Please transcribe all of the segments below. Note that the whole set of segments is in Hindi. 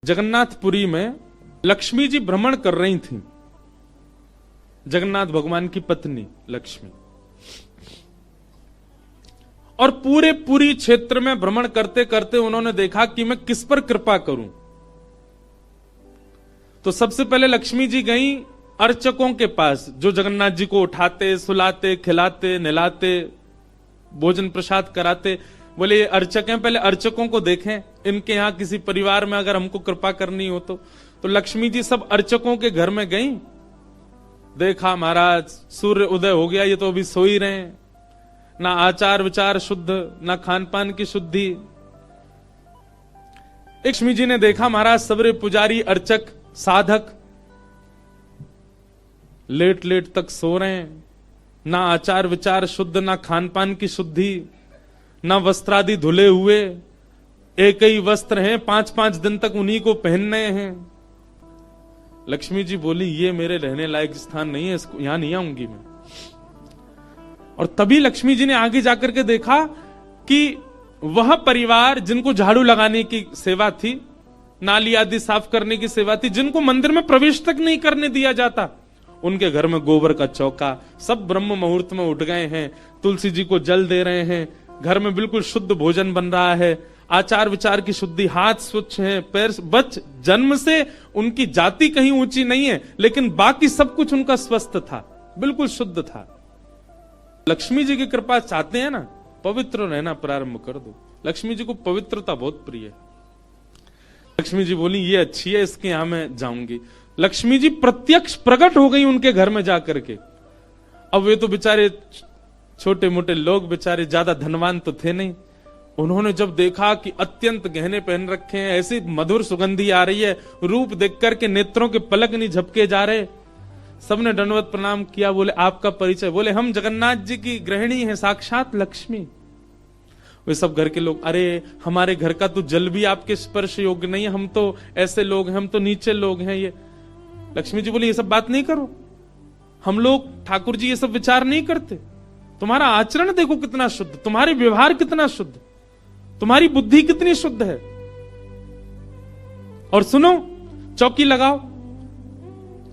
जगन्नाथपुरी में लक्ष्मी जी भ्रमण कर रही थीं। जगन्नाथ भगवान की पत्नी लक्ष्मी, और पूरे पुरी क्षेत्र में भ्रमण करते करते उन्होंने देखा कि मैं किस पर कृपा करूं। तो सबसे पहले लक्ष्मी जी गई अर्चकों के पास, जो जगन्नाथ जी को उठाते, सुलाते, खिलाते, नहलाते, भोजन प्रसाद कराते। बोले ये अर्चक हैं, पहले अर्चकों को देखें, इनके यहां किसी परिवार में अगर हमको कृपा करनी हो तो लक्ष्मी जी सब अर्चकों के घर में गई। देखा महाराज सूर्य उदय हो गया, ये तो अभी सो ही रहे हैं, ना आचार विचार शुद्ध, ना खान पान की शुद्धि। लक्ष्मी जी ने देखा महाराज सबरे पुजारी, अर्चक, साधक लेट लेट तक सो रहे हैं, ना आचार विचार शुद्ध, ना खान पान की शुद्धि, ना वस्त्रादि धुले हुए, एक ही वस्त्र हैं, 5-5 दिन तक उन्हीं को पहनने हैं। लक्ष्मी जी बोली ये मेरे रहने लायक स्थान नहीं है, इसको यहां नहीं आऊंगी मैं। और तभी लक्ष्मी जी ने आगे जाकर के देखा कि वह परिवार जिनको झाड़ू लगाने की सेवा थी, नाली आदि साफ करने की सेवा थी, जिनको मंदिर में प्रवेश तक नहीं करने दिया जाता, उनके घर में गोबर का चौका, सब ब्रह्म मुहूर्त में उठ गए हैं, तुलसी जी को जल दे रहे हैं, घर में बिल्कुल शुद्ध भोजन बन रहा है, आचार विचार की शुद्धि, हाथ स्वच्छ हैं, पैर बच, जन्म से उनकी जाति कहीं ऊंची नहीं है, लेकिन बाकी सब कुछ उनका स्वस्थ था, बिल्कुल शुद्ध था। लक्ष्मी जी की कृपा चाहते हैं ना, पवित्र रहना प्रारंभ कर दो। लक्ष्मी जी को पवित्रता बहुत प्रिय है। लक्ष्मी जी बोली ये अच्छी है, इसके यहां मैं जाऊंगी। लक्ष्मी जी प्रत्यक्ष प्रकट हो गई उनके घर में जाकर के। अब वे तो बेचारे छोटे मोटे लोग, बेचारे ज्यादा धनवान तो थे नहीं। उन्होंने जब देखा कि अत्यंत गहने पहन रखे हैं, ऐसी मधुर सुगंधी आ रही है, रूप देख करके नेत्रों के पलक नहीं झपके जा रहे, सबने दंडवत प्रणाम किया। बोले आपका परिचय? बोले हम जगन्नाथ जी की गृहिणी हैं, साक्षात लक्ष्मी। वे सब घर के लोग, अरे हमारे घर का तो जल भी आपके स्पर्श योग्य नहीं है, हम तो ऐसे लोग हैं, हम तो नीचे लोग हैं। ये लक्ष्मी जी बोली ये सब बात नहीं करो, हम लोग ठाकुर जी ये सब विचार नहीं करते। तुम्हारा आचरण देखो कितना शुद्ध, तुम्हारे व्यवहार कितना शुद्ध, तुम्हारी बुद्धि कितनी शुद्ध है। और सुनो, चौकी लगाओ,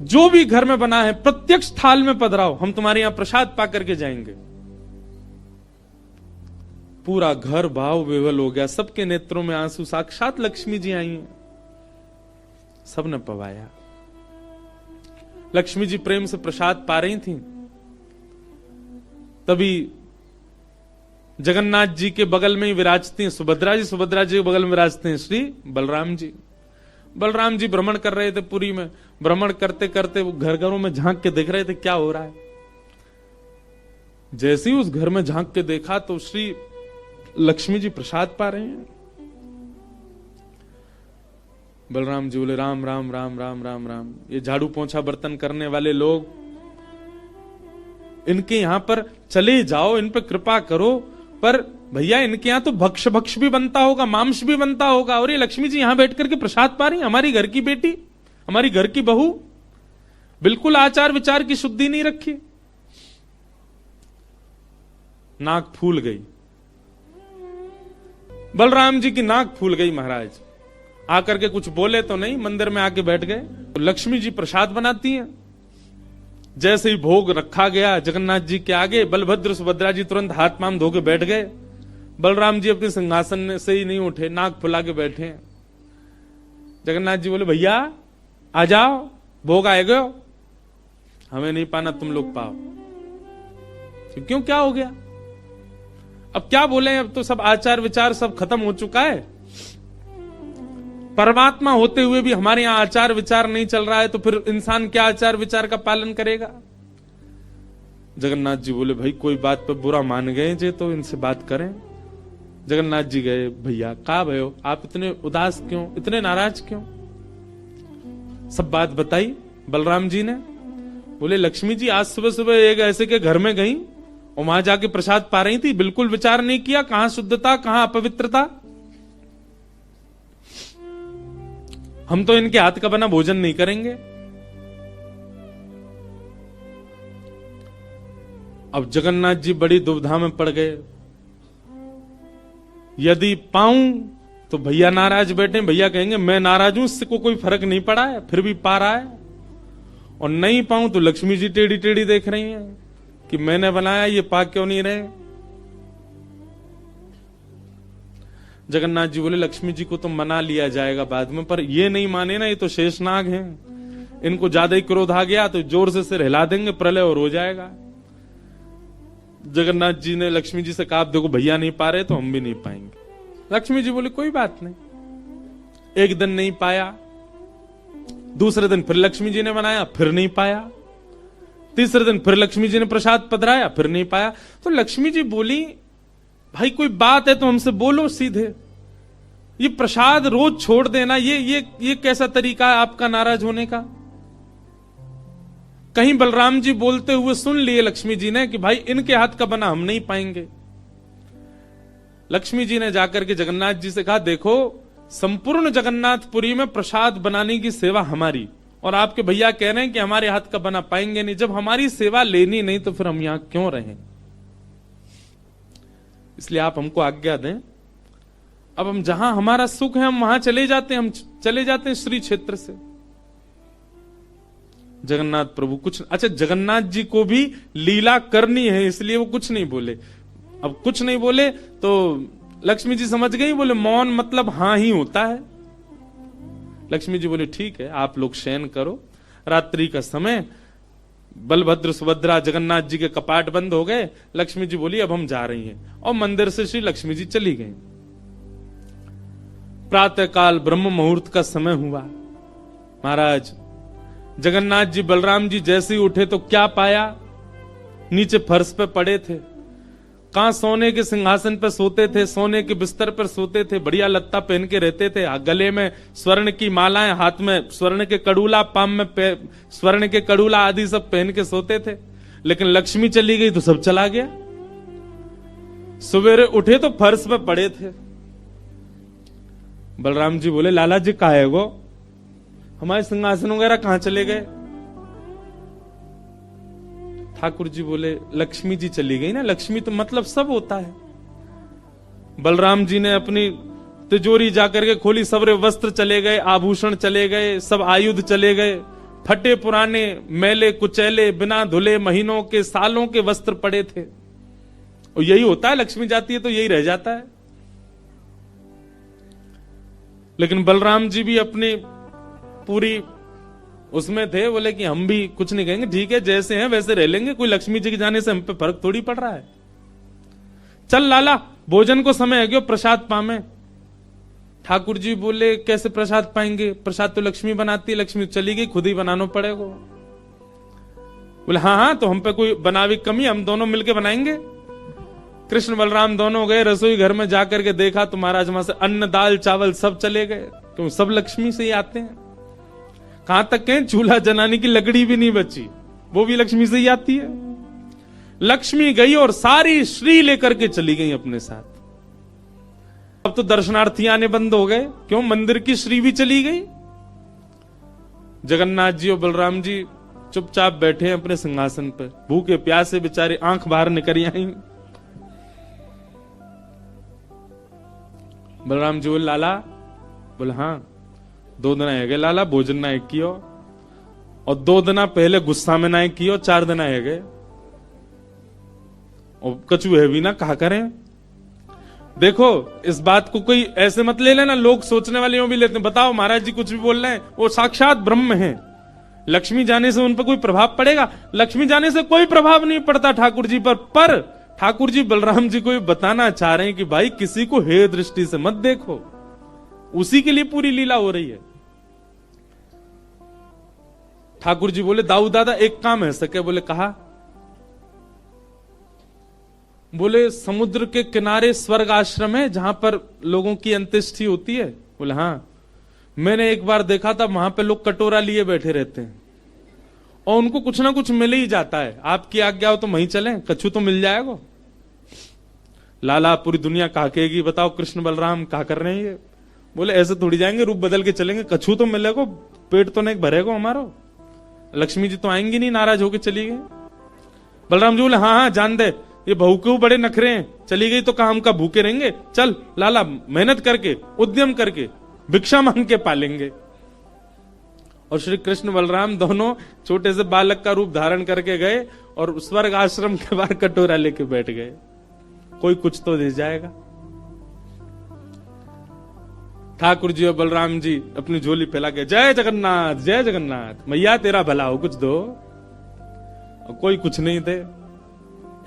जो भी घर में बना है प्रत्यक्ष थाल में पधराओ, हम तुम्हारे यहां प्रसाद पा करके जाएंगे। पूरा घर भाव विवल हो गया, सबके नेत्रों में आंसू, साक्षात लक्ष्मी जी आई हैं। सबने पवाया। लक्ष्मी जी प्रेम से प्रसाद पा रही थीं। तभी जगन्नाथ जी के बगल में ही विराजती हैं सुभद्रा जी, सुभद्रा जी के बगल में विराजते हैं श्री बलराम जी। बलराम जी भ्रमण कर रहे थे पुरी में। भ्रमण करते करते वो घर घरों में झांक के देख रहे थे क्या हो रहा है। जैसे ही उस घर में झांक के देखा तो श्री लक्ष्मी जी प्रसाद पा रहे हैं। बलराम जी बोले राम राम राम राम राम राम, ये झाड़ू पोंछा बर्तन करने वाले लोग, इनके यहां पर चले जाओ, इन पर कृपा करो। पर भैया इनके यहां तो भक्ष भक्ष भी बनता होगा, मांस भी बनता होगा, और ये लक्ष्मी जी यहां बैठ करके प्रसाद पा रही, हमारी घर की बेटी, हमारी घर की बहू, बिल्कुल आचार विचार की शुद्धि नहीं रखी। नाक फूल गई, बलराम जी की नाक फूल गई। महाराज आकर के कुछ बोले तो नहीं, मंदिर में आके बैठ गए। तो लक्ष्मी जी प्रसाद बनाती हैं। जैसे ही भोग रखा गया जगन्नाथ जी के आगे, बलभद्र सुभद्रा जी तुरंत हाथ पांव धो के बैठ गए। बलराम जी अपने सिंहासन से ही नहीं उठे, नाक फुला के बैठे। जगन्नाथ जी बोले भैया आ जाओ, भोग आएगा, हमें नहीं पाना, तुम लोग पाओ। क्यों, क्या हो गया? अब क्या बोले, अब तो सब आचार विचार सब खत्म हो चुका है। परमात्मा होते हुए भी हमारे यहां आचार विचार नहीं चल रहा है, तो फिर इंसान क्या आचार विचार का पालन करेगा? जगन्नाथ जी बोले भाई कोई बात पे बुरा मान गए जे, तो इनसे बात करें। जगन्नाथ जी गए, भैया कहा भयो, आप इतने उदास क्यों, इतने नाराज क्यों? सब बात बताई बलराम जी ने। बोले लक्ष्मी जी आज सुबह सुबह एक ऐसे के घर में गई और वहां जाके प्रसाद पा रही थी, बिल्कुल विचार नहीं किया, कहां शुद्धता कहां अपवित्रता। हम तो इनके हाथ का बना भोजन नहीं करेंगे। अब जगन्नाथ जी बड़ी दुविधा में पड़ गए। यदि पाऊं तो भैया नाराज बैठे, भैया कहेंगे मैं नाराज हूं, इससे को कोई फर्क नहीं पड़ा है, फिर भी पा रहा है। और नहीं पाऊं तो लक्ष्मी जी टेढ़ी टेढ़ी देख रही हैं कि मैंने बनाया, ये पा क्यों नहीं रहे। जगन्नाथ जी बोले लक्ष्मी जी को तो मना लिया जाएगा बाद में, पर ये नहीं माने ना, ये तो शेषनाग हैं, इनको ज्यादा ही क्रोध आ गया तो जोर से सिर हिला देंगे, प्रलय और हो जाएगा। जगन्नाथ जी ने लक्ष्मी जी से कहा देखो भैया नहीं पा रहे तो हम भी नहीं पाएंगे। लक्ष्मी जी बोले कोई बात नहीं। एक दिन नहीं पाया, दूसरे दिन फिर लक्ष्मी जी ने बनाया, फिर नहीं पाया, तीसरे दिन फिर लक्ष्मी जी ने प्रसाद पधराया, फिर नहीं पाया। तो लक्ष्मी जी बोली भाई कोई बात है तो हमसे बोलो सीधे, ये प्रसाद रोज छोड़ देना ये कैसा तरीका है आपका नाराज होने का। कहीं बलराम जी बोलते हुए सुन लिए लक्ष्मी जी ने कि भाई इनके हाथ का बना हम नहीं पाएंगे। लक्ष्मी जी ने जाकर के जगन्नाथ जी से कहा देखो संपूर्ण जगन्नाथपुरी में प्रसाद बनाने की सेवा हमारी, और आपके भैया कह रहे हैं कि हमारे हाथ का बना पाएंगे नहीं। जब हमारी सेवा लेनी नहीं तो फिर हम यहां क्यों रहें, इसलिए आप हमको आज्ञा दें। अब हम जहां हमारा सुख है हम वहां चले जाते हैं, हम चले जाते हैं श्री क्षेत्र से। जगन्नाथ प्रभु कुछ, अच्छा जगन्नाथ जी को भी लीला करनी है इसलिए वो कुछ नहीं बोले। अब कुछ नहीं बोले तो लक्ष्मी जी समझ गई, बोले मौन मतलब हां ही होता है। लक्ष्मी जी बोले ठीक है आप लोग शयन करो, रात्रि का समय, बलभद्र सुभद्रा जगन्नाथ जी के कपाट बंद हो गए। लक्ष्मी जी बोली अब हम जा रही हैं, और मंदिर से श्री लक्ष्मी जी चली गई। प्रातः काल ब्रह्म मुहूर्त का समय हुआ। महाराज जगन्नाथ जी बलराम जी जैसे ही उठे तो क्या पाया, नीचे फर्श पे पड़े थे। कहां सोने के सिंहासन पर सोते थे, सोने के बिस्तर पर सोते थे, बढ़िया लत्ता पहन के रहते थे, गले में स्वर्ण की मालाएं, हाथ में स्वर्ण के कड़ूला, पाम में स्वर्ण के कड़ूला आदि सब पहन के सोते थे। लेकिन लक्ष्मी चली गई तो सब चला गया। सवेरे उठे तो फर्श पे पड़े थे। बलराम जी बोले लाला जी कहा है वो, हमारे सिंहासन वगैरह कहां चले गए। ठाकुर जी बोले लक्ष्मी जी चली गई ना, लक्ष्मी तो मतलब सब होता है। बलराम जी ने अपनी तिजोरी जाकर के खोली, सबरे वस्त्र चले गए, आभूषण चले गए, सब आयुध चले गए, फटे पुराने मैले कुचैले बिना धुले महीनों के सालों के वस्त्र पड़े थे। और यही होता है, लक्ष्मी जाती है तो यही रह जाता है। लेकिन बलराम जी भी अपनी पूरी उसमें थे, बोले कि हम भी कुछ नहीं कहेंगे, ठीक है जैसे हैं वैसे रह लेंगे, कोई लक्ष्मी जी के जाने से हम पे फर्क थोड़ी पड़ रहा है। चल लाला भोजन को समय है, क्यों प्रसाद पामे। ठाकुर जी बोले कैसे प्रसाद पाएंगे, प्रसाद तो लक्ष्मी बनाती है, लक्ष्मी चली गई, खुद ही बनाना पड़ेगा। बोले हाँ हाँ तो हम पे कोई बनावी कमी, हम दोनों मिलके बनाएंगे। कृष्ण बलराम दोनों गए रसोई घर में, जाकर के देखा तो महाराज वहां से अन्न दाल चावल सब चले गए, क्यों सब लक्ष्मी से ही आते हैं। कहां तक कहें चूल्हा जलाने की लकड़ी भी नहीं बची, वो भी लक्ष्मी से ही आती है। लक्ष्मी गई और सारी श्री लेकर के चली गई अपने साथ। अब तो दर्शनार्थी आने बंद हो गए, क्यों मंदिर की श्री भी चली गई। जगन्नाथ जी और बलराम जी चुपचाप बैठे हैं अपने सिंहासन पर, भूखे प्यासे बेचारे आंख बाहर निकल आई। बलराम जी बोले लाला, बोले हाँ 2 दिन है गए लाला, भोजन ना एक कियो, और 2 दिन पहले गुस्सा में ना एक कियो, 4 दिन है गए, और कछु है भी ना कहा करें। देखो इस बात को कोई ऐसे मत ले लेना, लोग सोचने वाले यूं भी लेते हैं, बताओ महाराज जी कुछ भी बोल रहे हैं, वो साक्षात ब्रह्म है। लक्ष्मी जाने से उन पर कोई प्रभाव पड़ेगा? लक्ष्मी जाने से कोई प्रभाव नहीं पड़ता ठाकुर जी पर ठाकुर जी बलराम जी को भी बताना चाह रहे हैं कि भाई किसी को हेय दृष्टि से मत देखो, उसी के लिए पूरी लीला हो रही है। ठाकुर जी बोले दाऊ दादा एक काम है सके, बोले कहा। बोले समुद्र के किनारे स्वर्ग आश्रम है जहां पर लोगों की अंत्येष्टि होती है। बोले हाँ, मैंने एक बार देखा था वहां पे लोग कटोरा लिए बैठे रहते हैं और उनको कुछ ना कुछ मिल ही जाता है। आपकी आज्ञा हो तो वहीं चलें, कछु तो मिल जाएगा। लाला पूरी दुनिया काकेगी, बताओ कृष्ण बलराम क्या कर रहे हैं ये। बोले ऐसे थोड़ी जाएंगे, रूप बदल के चलेंगे, कछु तो मिलेगा, पेट तो नहीं भरेगा हमारा। लक्ष्मी जी तो आएंगी नहीं, नाराज होकर चली गई। बलराम जी बोले हाँ हाँ जान दे, ये बहू के बड़े नखरे हैं, चली गई तो काम का भूखे रहेंगे, चल लाला मेहनत करके उद्यम करके भिक्षा मांग के पालेंगे। और श्री कृष्ण बलराम दोनों छोटे से बालक का रूप धारण करके गए और स्वर्ग आश्रम के बाहर कटोरा लेके बैठ गए, कोई कुछ तो दे जाएगा। ठाकुर जी और बलराम जी अपनी झोली फैला के जय जगन्नाथ जय जगन्नाथ, मैया तेरा भला हो कुछ दो। और कोई कुछ नहीं दे।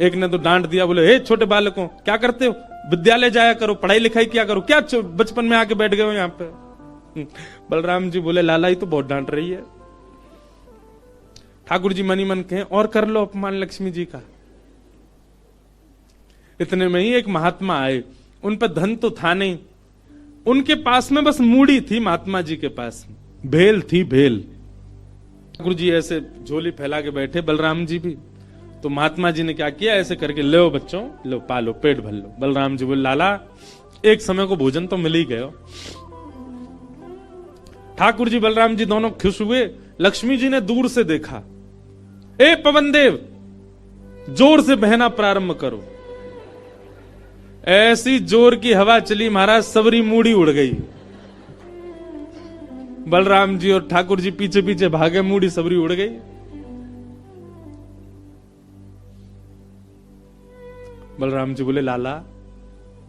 एक ने तो डांट दिया, बोले हे छोटे बालकों क्या करते हो, विद्यालय जाया करो, पढ़ाई लिखाई किया करो, क्या बचपन में आके बैठ गए हो यहाँ पे। बलराम जी बोले लाला ही तो बहुत डांट रही है। ठाकुर जी मनी मन कहें और कर लो अपमान लक्ष्मी जी का। इतने में ही एक महात्मा आए, उन पर धन तो था नहीं, उनके पास में बस मूड़ी थी, महात्मा जी के पास भेल थी, भेल। ठाकुर जी ऐसे झोली फैला के बैठे, बलराम जी भी। तो महात्मा जी ने क्या किया, ऐसे करके लो बच्चों लो पालो, पेट भर लो। बलराम जी बोले लाला एक समय को भोजन तो मिल ही गयो। ठाकुर जी बलराम जी दोनों खुश हुए। लक्ष्मी जी ने दूर से देखा, ए पवन देव जोर से बहना प्रारंभ करो। ऐसी जोर की हवा चली महाराज, सबरी मूड़ी उड़ गई। बलराम जी और ठाकुर जी पीछे पीछे भागे, मूड़ी सबरी उड़ गई। बलराम जी बोले लाला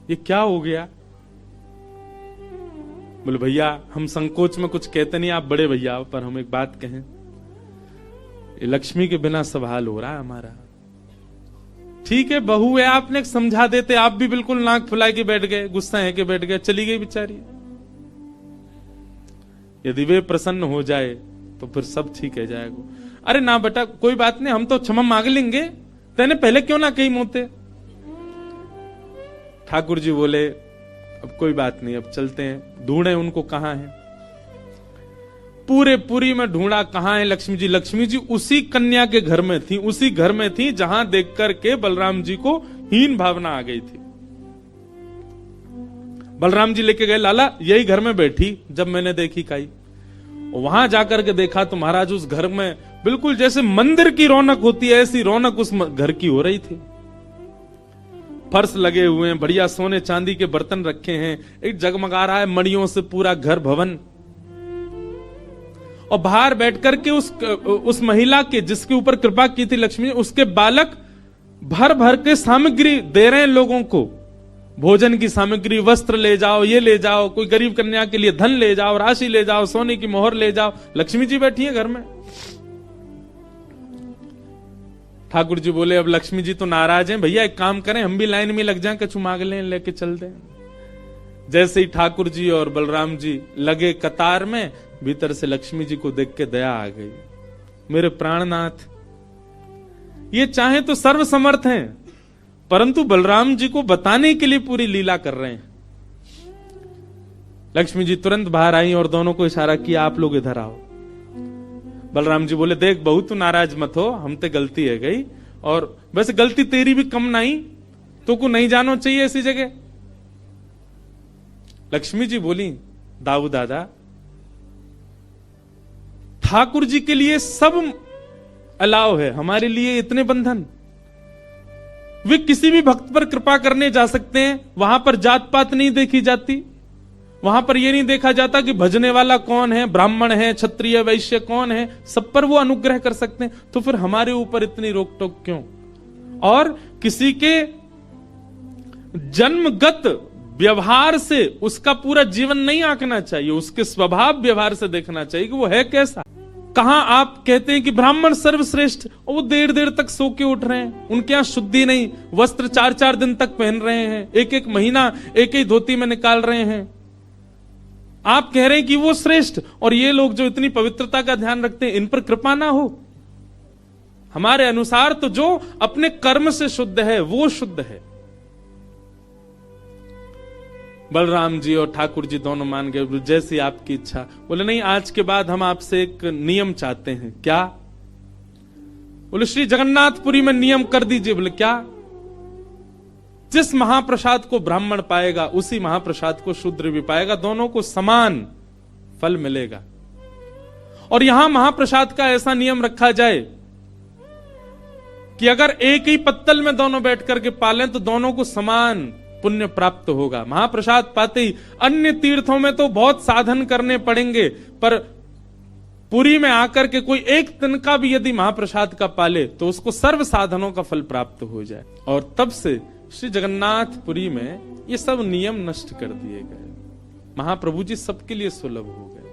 ये क्या हो गया। बोले भैया हम संकोच में कुछ कहते नहीं, आप बड़े भैया, पर हम एक बात कहें, ये लक्ष्मी के बिना सब हाल हो रहा है हमारा। ठीक है बहू है, आपने समझा देते, आप भी बिल्कुल नाक फुला के बैठ गए, गुस्सा है के बैठ गए, चली गई बेचारी। यदि वे प्रसन्न हो जाए तो फिर सब ठीक है जाएगा। अरे ना बेटा कोई बात नहीं, हम तो क्षमा मांग लेंगे, तेने पहले क्यों ना कही मोते। ठाकुर जी बोले अब कोई बात नहीं, अब चलते हैं, ढूंढे उनको कहां है। पूरे पुरी में ढूंढा, कहां है लक्ष्मी जी। लक्ष्मी जी उसी कन्या के घर में थी, उसी घर में थी जहां देख करके बलराम जी को हीन भावना आ गई थी। बलराम जी लेके गए, लाला यही घर में बैठी जब मैंने देखी काई। वहां जाकर के देखा तो महाराज उस घर में बिल्कुल जैसे मंदिर की रौनक होती है, ऐसी रौनक उस घर की हो रही थी। फर्श लगे हुए हैं, बढ़िया सोने चांदी के बर्तन रखे हैं, एक जगमगा रहा है मणियों से पूरा घर भवन। और बाहर बैठ करके उस महिला के जिसके ऊपर कृपा की थी लक्ष्मी, उसके बालक भर भर के सामग्री दे रहे हैं लोगों को, भोजन की सामग्री, वस्त्र ले जाओ, ये ले जाओ, कोई गरीब कन्या के लिए धन ले जाओ, राशि ले जाओ, सोने की मोहर ले जाओ। लक्ष्मी जी बैठी है घर में। ठाकुर जी बोले अब लक्ष्मी जी तो नाराज हैं, भैया एक काम करें हम भी लाइन में लग जाएं, कछु मांग लें, लेके चल दें। जैसे ही ठाकुर जी और बलराम जी लगे कतार में, भीतर से लक्ष्मी जी को देख के दया आ गई। मेरे प्राणनाथ ये चाहे तो सर्वसमर्थ हैं, परंतु बलराम जी को बताने के लिए पूरी लीला कर रहे हैं। लक्ष्मी जी तुरंत बाहर आई और दोनों को इशारा किया, आप लोग इधर आओ। बलराम जी बोले देख बहू तू नाराज मत हो, हम ते गलती है गई, और वैसे गलती तेरी भी कम नहीं, तो को नहीं जानो चाहिए ऐसी जगह। लक्ष्मी जी बोली दाऊ दादा ठाकुर जी के लिए सब अलाव है, हमारे लिए इतने बंधन। वे किसी भी भक्त पर कृपा करने जा सकते हैं, वहां पर जात पात नहीं देखी जाती, वहां पर यह नहीं देखा जाता कि भजने वाला कौन है, ब्राह्मण है, क्षत्रिय वैश्य कौन है, सब पर वो अनुग्रह कर सकते हैं। तो फिर हमारे ऊपर इतनी रोक टोक क्यों। और किसी के जन्मगत व्यवहार से उसका पूरा जीवन नहीं आंकना चाहिए, उसके स्वभाव व्यवहार से देखना चाहिए कि वो है कैसा। कहां आप कहते हैं कि ब्राह्मण सर्वश्रेष्ठ, और वो देर देर तक सो के उठ रहे हैं, उनके यहां शुद्धि नहीं, वस्त्र 4-4 दिन तक पहन रहे हैं, एक महीना एक ही धोती में निकाल रहे हैं। आप कह रहे हैं कि वो श्रेष्ठ, और ये लोग जो इतनी पवित्रता का ध्यान रखते हैं, इन पर कृपा ना हो। हमारे अनुसार तो जो अपने कर्म से शुद्ध है वो शुद्ध है। बलराम जी और ठाकुर जी दोनों मान गए, जैसी आपकी इच्छा। बोले नहीं आज के बाद हम आपसे एक नियम चाहते हैं। क्या? बोले श्री जगन्नाथपुरी में नियम कर दीजिए। बोले क्या? जिस महाप्रसाद को ब्राह्मण पाएगा उसी महाप्रसाद को शूद्र भी पाएगा, दोनों को समान फल मिलेगा। और यहां महाप्रसाद का ऐसा नियम रखा जाए कि अगर एक ही पत्तल में दोनों बैठ करके पालें तो दोनों को समान पुण्य प्राप्त होगा। महाप्रसाद पाते ही अन्य तीर्थों में तो बहुत साधन करने पड़ेंगे, पर पुरी में आकर के कोई एक तिनका भी यदि महाप्रसाद का पाले तो उसको सर्व साधनों का फल प्राप्त हो जाए। और तब से श्री जगन्नाथपुरी में ये सब नियम नष्ट कर दिए गए। महाप्रभु जी सबके लिए सुलभ हो गए।